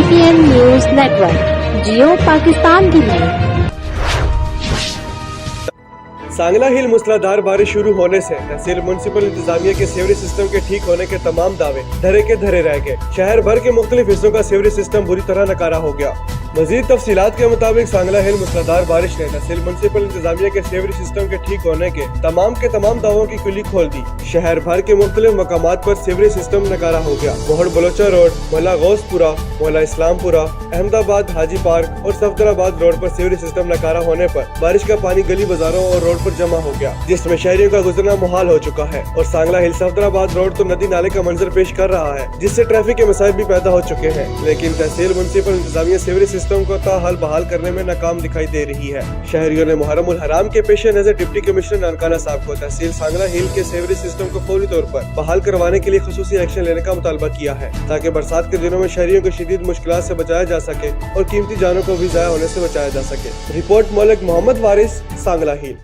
GPN News Network, जियो पाकिस्तान की नींव। सांगला हिल मूसलाधार बारिश शुरू होने से तहसील म्युनिसिपल इंतजामिया के सीवरेज सिस्टम के ठीक होने के तमाम दावे धरे के धरे रह गए। शहर भर के मुख्तलिफ हिस्सों का सीवरेज सिस्टम बुरी तरह नकारा हो गया। मजीद तफसीलात के मुताबिक सांगला हिल मूसलाधार बारिश ने तहसील म्युनिसिपल इंतजामिया के सीवरेज सिस्टम के ठीक होने के तमाम दावों की कुल्ली खोल दी। शहर भर के मुख्तलिफ मकामात पर सीवरेज सिस्टम नकारा हो गया। मोहड़ बलोचा रोड, मोहल्ला गौसपुरा, मोहल्ला इस्लामपुरा, अहमदाबाद हाजी पार्क और सफदराबाद रोड पर सीवरेज सिस्टम नकारा होने पर बारिश का पानी गली बाजारों और रोड पर जमा हो गया, जिसमें शहरियों का गुजरना मुहाल हो चुका है। और सांगला हिल सफदराबाद रोड तो नदी नाले का मंजर पेश कर रहा है, जिससे ट्रैफिक के मसाइल भी पैदा हो चुके हैं। लेकिन तहसील म्युनिसिपल इंतजामिया सीवरेज सिस्टम को ताहाल बहाल करने में नाकाम दिखाई दे रही है। शहरियों ने मुहर्रम उल हराम के पेश नजर डिप्टी कमिश्नर नानकाना साहब को तहसील सांगला हिल के सीवरेज सिस्टम को फौरी तौर पर बहाल करवाने के लिए खसूसी एक्शन लेने का मुतालबा किया है, ताकि बरसात के दिनों में शहरियों को शदीद मुश्किलात से बचाया जा सके और कीमती जानों को भी ज़ाया होने से बचाया जा सके। रिपोर्ट मौलिक मोहम्मद वारिस, सांगला हिल।